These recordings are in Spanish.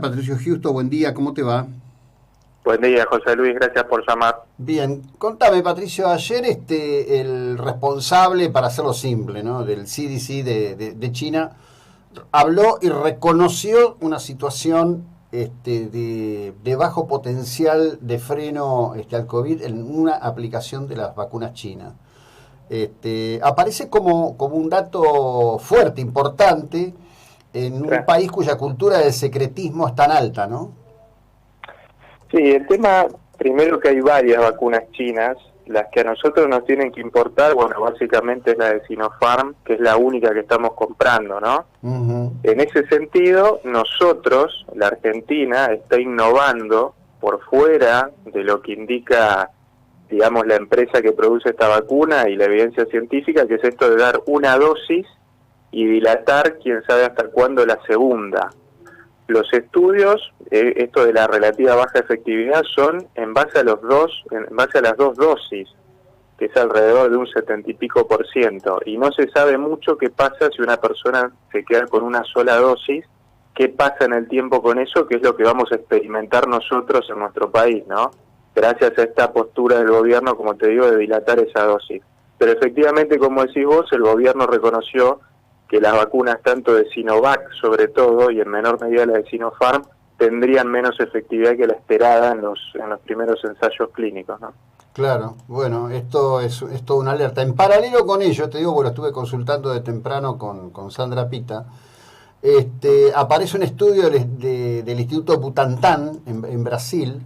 Patricio Justo, buen día, ¿cómo te va? Buen día, José Luis, gracias por llamar. Bien, contame, Patricio, ayer el responsable, para hacerlo simple, ¿no?, del CDC de China, habló y reconoció una situación de bajo potencial de freno al COVID en una aplicación de las vacunas chinas. Aparece como un dato fuerte, importante, en Sí, un país cuya cultura del secretismo es tan alta, ¿no? Sí, el tema, primero que hay varias vacunas chinas, las que a nosotros nos tienen que importar, bueno, básicamente es la de Sinopharm, que es la única que estamos comprando, ¿no? Ujú. En ese sentido, nosotros, la Argentina, está innovando por fuera de lo que indica, digamos, la empresa que produce esta vacuna y la evidencia científica, que es esto de dar una dosis y dilatar, quién sabe hasta cuándo, la segunda. Los estudios, esto de la relativa baja efectividad, son en base a en base a las dos dosis, que es alrededor de un 70 y pico por ciento, y no se sabe mucho qué pasa si una persona se queda con una sola dosis, qué pasa en el tiempo con eso, que es lo que vamos a experimentar nosotros en nuestro país, ¿no? Gracias a esta postura del gobierno, como te digo, de dilatar esa dosis. Pero efectivamente, como decís vos, el gobierno reconoció que las vacunas, tanto de Sinovac sobre todo, y en menor medida la de Sinopharm, tendrían menos efectividad que la esperada en los primeros ensayos clínicos, ¿no? Claro, bueno, esto es toda una alerta. En paralelo con ello, te digo, bueno, estuve consultando de temprano con Sandra Pita, aparece un estudio del Instituto Butantan en Brasil,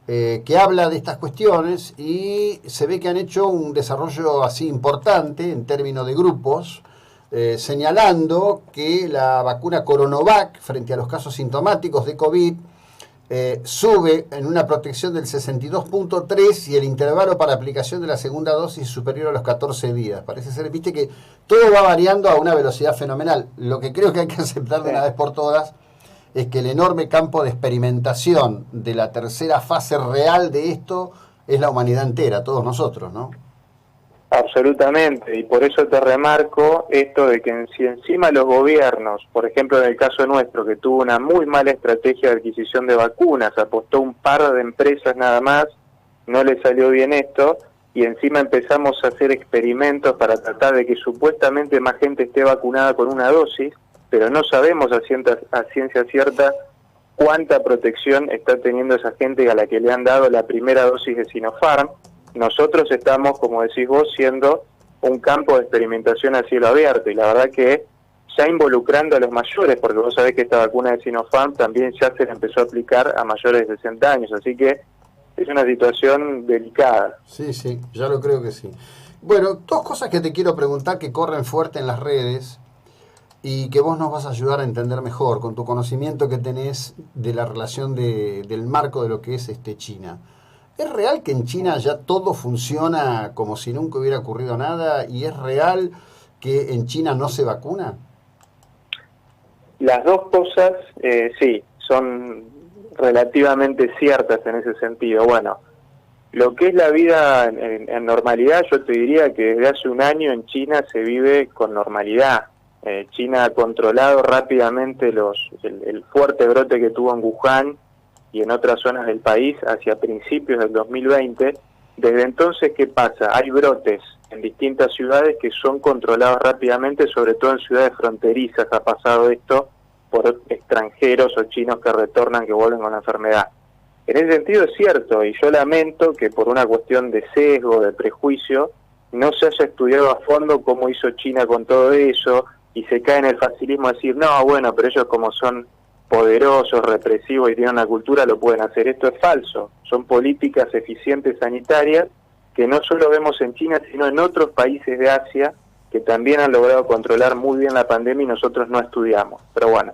que habla de estas cuestiones y se ve que han hecho un desarrollo así importante en términos de grupos, señalando que la vacuna Coronavac frente a los casos sintomáticos de COVID sube en una protección del 62.3 y el intervalo para aplicación de la segunda dosis superior a los 14 días. Parece ser, viste, que todo va variando a una velocidad fenomenal. Lo que creo que hay que aceptar de Sí. una vez por todas es que el enorme campo de experimentación de la tercera fase real de esto es la humanidad entera, todos nosotros, ¿no? Absolutamente, y por eso te remarco esto de que si encima los gobiernos, por ejemplo en el caso nuestro, que tuvo una muy mala estrategia de adquisición de vacunas, apostó un par de empresas nada más, no le salió bien esto, y encima empezamos a hacer experimentos para tratar de que supuestamente más gente esté vacunada con una dosis, pero no sabemos a ciencia cierta cuánta protección está teniendo esa gente a la que le han dado la primera dosis de Sinopharm. Nosotros estamos, como decís vos, siendo un campo de experimentación a cielo abierto, y la verdad que ya involucrando a los mayores, porque vos sabés que esta vacuna de Sinopharm también ya se la empezó a aplicar a mayores de 60 años, así que es una situación delicada. Sí, sí, ya lo creo que sí. Bueno, dos cosas que te quiero preguntar que corren fuerte en las redes y que vos nos vas a ayudar a entender mejor con tu conocimiento que tenés de la relación del marco de lo que es China. ¿Es real que en China ya todo funciona como si nunca hubiera ocurrido nada? ¿Y es real que en China no se vacuna? Las dos cosas, sí, son relativamente ciertas en ese sentido. Bueno, lo que es la vida en normalidad, yo te diría que desde hace un año en China se vive con normalidad. China ha controlado rápidamente el fuerte brote que tuvo en Wuhan y en otras zonas del país hacia principios del 2020. Desde entonces, ¿qué pasa? Hay brotes en distintas ciudades que son controlados rápidamente, sobre todo en ciudades fronterizas ha pasado esto, por extranjeros o chinos que retornan, que vuelven con la enfermedad. En ese sentido es cierto, y yo lamento que por una cuestión de sesgo, de prejuicio, no se haya estudiado a fondo cómo hizo China con todo eso, y se cae en el facilismo de decir, no, bueno, pero ellos como son poderosos, represivos y tienen una cultura, lo pueden hacer. Esto es falso. Son políticas eficientes sanitarias que no solo vemos en China, sino en otros países de Asia que también han logrado controlar muy bien la pandemia y nosotros no estudiamos. Pero bueno,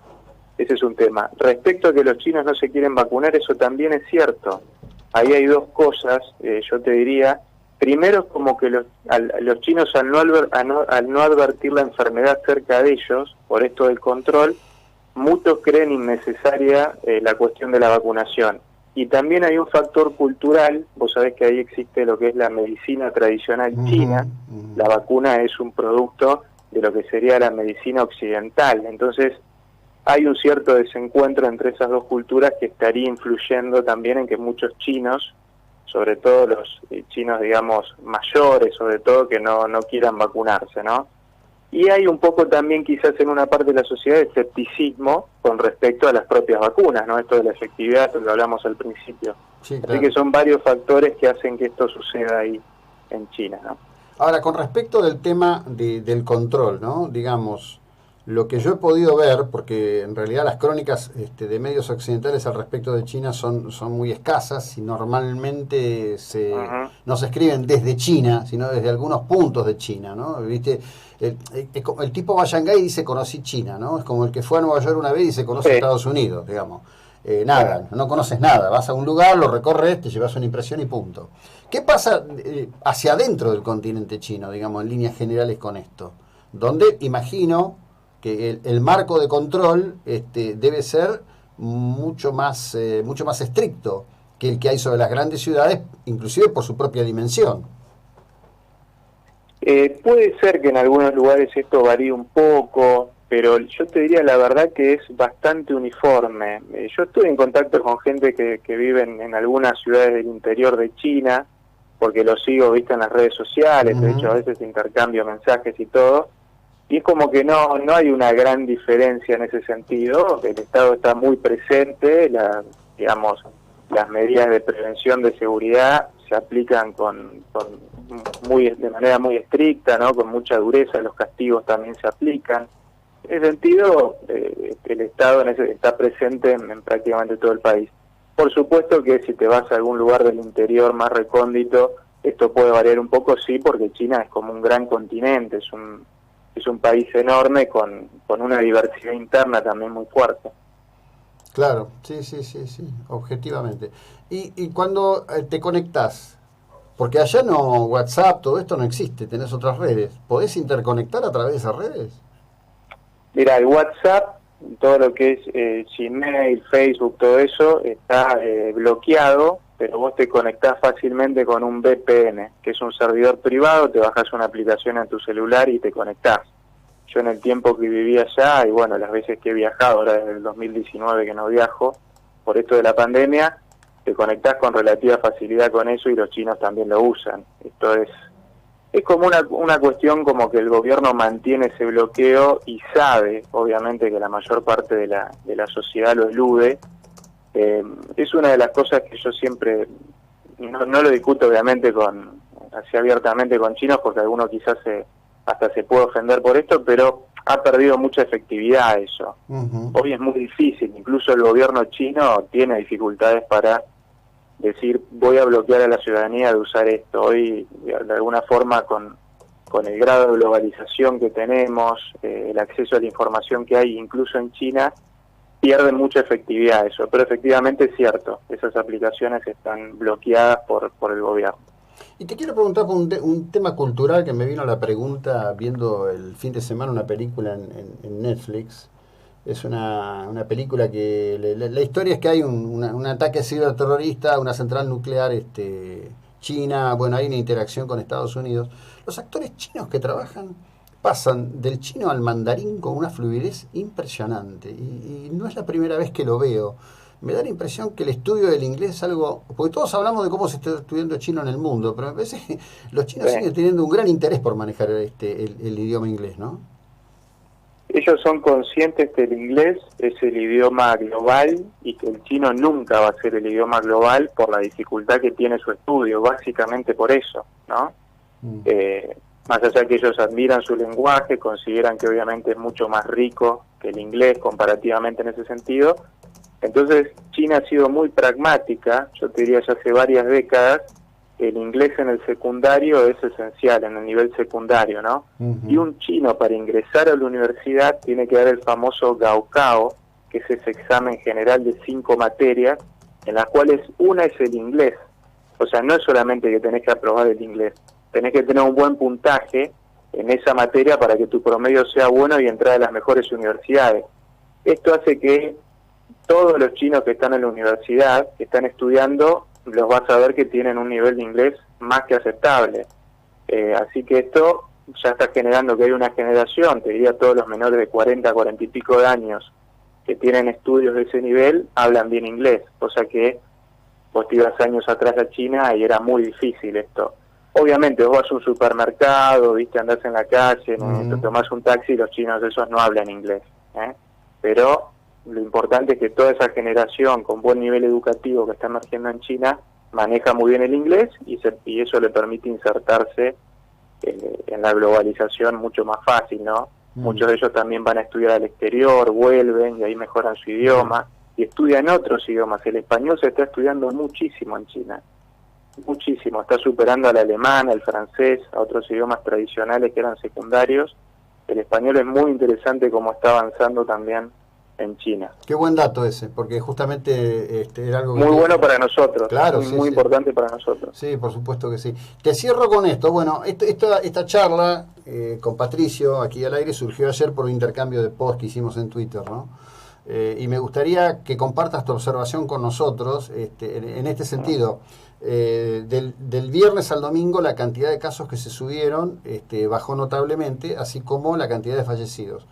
ese es un tema. Respecto a que los chinos no se quieren vacunar, eso también es cierto. Ahí hay dos cosas, yo te diría. Primero, es como que los chinos al no advertir la enfermedad cerca de ellos, por esto del control, muchos creen innecesaria la cuestión de la vacunación. Y también hay un factor cultural, vos sabés que ahí existe lo que es la medicina tradicional china, la vacuna es un producto de lo que sería la medicina occidental. Entonces, hay un cierto desencuentro entre esas dos culturas que estaría influyendo también en que muchos chinos, sobre todo los chinos, digamos, mayores, sobre todo, que no quieran vacunarse, ¿no? Y hay un poco también quizás en una parte de la sociedad de escepticismo con respecto a las propias vacunas, ¿no? Esto de la efectividad, lo que hablamos al principio. Sí, Así claro. que son varios factores que hacen que esto suceda ahí en China, ¿no? Ahora, con respecto del tema del control, ¿no? Digamos, lo que yo he podido ver, porque en realidad las crónicas de medios occidentales al respecto de China son muy escasas y normalmente Ujú. no se escriben desde China, sino desde algunos puntos de China, ¿no? ¿Viste? El tipo va a Shanghái y dice conocí China, ¿no? Es como el que fue a Nueva York una vez y dice conoce Sí, Estados Unidos, digamos. claro. Nada, no conoces nada, vas a un lugar, lo recorres, te llevas una impresión y punto. ¿Qué pasa hacia adentro del continente chino, digamos, en líneas generales con esto? Donde imagino que el marco de control debe ser mucho más estricto que el que hay sobre las grandes ciudades, inclusive por su propia dimensión. Puede ser que en algunos lugares esto varíe un poco, pero yo te diría la verdad que es bastante uniforme. Yo estuve en contacto con gente que vive en algunas ciudades del interior de China, porque lo sigo, viste, en las redes sociales, de hecho a Ujú. veces intercambio mensajes y todo, y es como que no hay una gran diferencia en ese sentido. El Estado está muy presente, digamos, las medidas de prevención de seguridad se aplican de manera muy estricta, ¿no? Con mucha dureza, los castigos también se aplican. En ese sentido, el Estado está presente en prácticamente todo el país. Por supuesto que si te vas a algún lugar del interior más recóndito, esto puede variar un poco, sí, porque China es como un gran continente, es un país enorme con una diversidad interna también muy fuerte. Claro, sí, sí, sí, sí, objetivamente. Y cuando te conectás, porque allá no, WhatsApp, todo esto no existe, tenés otras redes, ¿podés interconectar a través de esas redes? Mira, el WhatsApp, todo lo que es Gmail, Facebook, todo eso está bloqueado, pero vos te conectás fácilmente con un VPN, que es un servidor privado, te bajás una aplicación en tu celular y te conectás. Yo en el tiempo que vivía allá, y bueno, las veces que he viajado, ahora desde el 2019 que no viajo, por esto de la pandemia, te conectás con relativa facilidad con eso y los chinos también lo usan. Esto es como una cuestión como que el gobierno mantiene ese bloqueo y sabe, obviamente, que la mayor parte de la sociedad lo elude. Es una de las cosas que yo siempre, no lo discuto obviamente así abiertamente con chinos, porque alguno quizás hasta se puede ofender por esto, pero ha perdido mucha efectividad eso. Ujú. Hoy es muy difícil, incluso el gobierno chino tiene dificultades para decir voy a bloquear a la ciudadanía de usar esto. Hoy, de alguna forma, con el grado de globalización que tenemos, el acceso a la información que hay incluso en China, pierde mucha efectividad eso, pero efectivamente es cierto, esas aplicaciones están bloqueadas por el gobierno. Y te quiero preguntar por un tema cultural que me vino a la pregunta viendo el fin de semana una película en Netflix. Es una película que la historia es que hay un ataque ciberterrorista a una central nuclear china, bueno, hay una interacción con Estados Unidos. Los actores chinos que trabajan pasan del chino al mandarín con una fluidez impresionante y no es la primera vez que lo veo. Me da la impresión que el estudio del inglés es algo, porque todos hablamos de cómo se está estudiando chino en el mundo, pero me parece que los chinos Sí. siguen teniendo un gran interés por manejar el idioma inglés, ¿no? Ellos son conscientes que el inglés es el idioma global y que el chino nunca va a ser el idioma global por la dificultad que tiene su estudio, básicamente por eso, ¿no? Mm. Más allá que ellos admiran su lenguaje, consideran que obviamente es mucho más rico que el inglés comparativamente en ese sentido. Entonces China ha sido muy pragmática, yo te diría ya hace varias décadas, el inglés en el secundario es esencial, en el nivel secundario, ¿no? Y Ujú. un chino para ingresar a la universidad tiene que dar el famoso Gaokao, que es ese examen general de 5 materias, en las cuales una es el inglés. O sea, no es solamente que tenés que aprobar el inglés, tenés que tener un buen puntaje en esa materia para que tu promedio sea bueno y entrar a las mejores universidades. Esto hace que todos los chinos que están en la universidad, que están estudiando, los vas a ver que tienen un nivel de inglés más que aceptable. Así que esto ya está generando que hay una generación, te diría todos los menores de 40, 40 y pico de años, que tienen estudios de ese nivel hablan bien inglés, cosa que vos te ibas años atrás a China y era muy difícil esto. Obviamente vos vas a un supermercado, viste, andás en la calle, te tomás un taxi y los chinos esos no hablan inglés, ¿eh? Pero lo importante es que toda esa generación con buen nivel educativo que está emergiendo en China maneja muy bien el inglés y eso le permite insertarse en la globalización mucho más fácil, ¿no? Muchos de ellos también van a estudiar al exterior, vuelven y ahí mejoran su idioma y estudian otros idiomas. El español se está estudiando muchísimo en China, muchísimo, está superando al alemán, al francés, a otros idiomas tradicionales que eran secundarios. El español es muy interesante como está avanzando también en China. Qué buen dato ese, porque justamente era algo que muy bueno para nosotros, claro, muy importante para nosotros. Sí, por supuesto que sí. Te cierro con esto. Bueno, esta charla con Patricio aquí al aire surgió ayer por un intercambio de post que hicimos en Twitter, ¿no? Y me gustaría que compartas tu observación con nosotros en este sentido. Del viernes al domingo la cantidad de casos que se subieron bajó notablemente, así como la cantidad de fallecidos.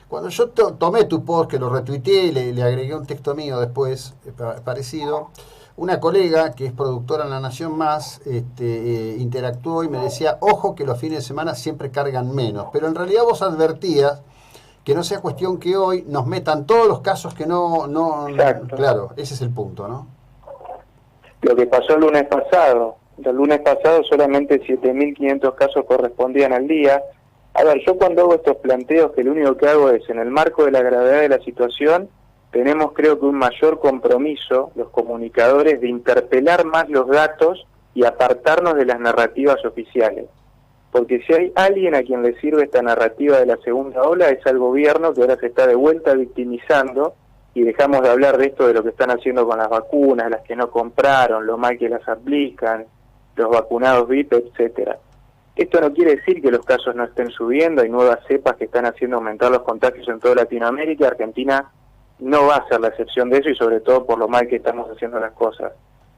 Cuando yo tomé tu post, que lo retuiteé y le agregué un texto mío después parecido, una colega que es productora en La Nación Más interactuó y me decía, ojo que los fines de semana siempre cargan menos, pero en realidad vos advertías que no sea cuestión que hoy nos metan todos los casos que no claro, ese es el punto, ¿no? Lo que pasó el lunes pasado solamente 7.500 casos correspondían al día. A ver, yo cuando hago estos planteos, que lo único que hago es, en el marco de la gravedad de la situación, tenemos creo que un mayor compromiso, los comunicadores, de interpelar más los datos y apartarnos de las narrativas oficiales. Porque si hay alguien a quien le sirve esta narrativa de la segunda ola, es al gobierno, que ahora se está de vuelta victimizando, y dejamos de hablar de esto, de lo que están haciendo con las vacunas, las que no compraron, lo mal que las aplican, los vacunados VIP, etcétera. Esto no quiere decir que los casos no estén subiendo, hay nuevas cepas que están haciendo aumentar los contagios en toda Latinoamérica. Argentina no va a ser la excepción de eso, y sobre todo por lo mal que estamos haciendo las cosas.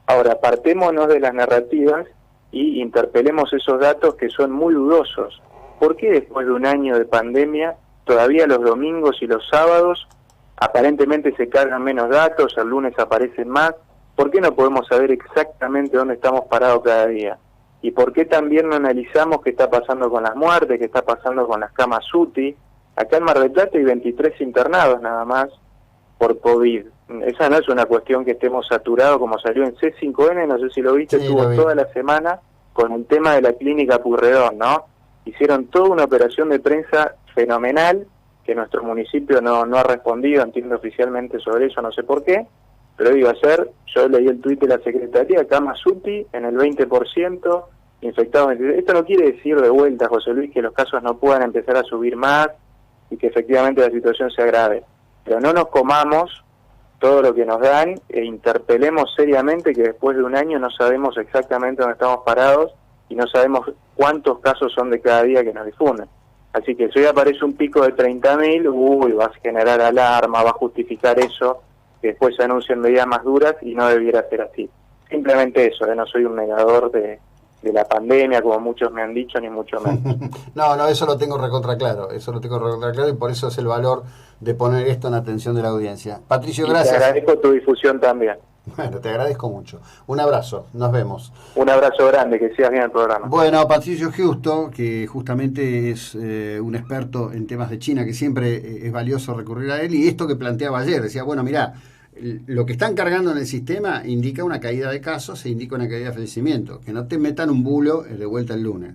Ahora, apartémonos de las narrativas y interpelemos esos datos que son muy dudosos. ¿Por qué después de un año de pandemia, todavía los domingos y los sábados aparentemente se cargan menos datos, el lunes aparecen más? ¿Por qué no podemos saber exactamente dónde estamos parados cada día? ¿Y por qué también no analizamos qué está pasando con las muertes, qué está pasando con las camas UTI? Acá en Mar del Plata hay 23 internados nada más por COVID. Esa no es una cuestión que estemos saturados, como salió en C5N, no sé si lo viste, estuvo toda la semana con el tema de la clínica Purredón, ¿no? Hicieron toda una operación de prensa fenomenal, que nuestro municipio no ha respondido, entiendo oficialmente sobre eso, no sé por qué, pero digo, ayer yo leí el tuit de la Secretaría, camas UTI en el 20%, infectados. Esto no quiere decir de vuelta, José Luis, que los casos no puedan empezar a subir más y que efectivamente la situación se agrave, pero no nos comamos todo lo que nos dan e interpelemos seriamente que después de un año no sabemos exactamente dónde estamos parados y no sabemos cuántos casos son de cada día que nos difunden. Así que si hoy aparece un pico de 30.000, va a generar alarma, va a justificar eso, que después se anuncien medidas más duras, y no debiera ser así. Simplemente eso, no soy un negador de la pandemia, como muchos me han dicho, ni mucho menos. No, eso lo tengo recontra claro, y por eso es el valor de poner esto en atención de la audiencia. Patricio, gracias. Te agradezco tu difusión también. Bueno, te agradezco mucho. Un abrazo, nos vemos. Un abrazo grande, que sigas bien el programa. Bueno, Patricio Justo, que justamente es un experto en temas de China, que siempre es valioso recurrir a él, y esto que planteaba ayer, decía, bueno, mirá, lo que están cargando en el sistema indica una caída de casos e indica una caída de fallecimientos, que no te metan un bulo de vuelta el lunes.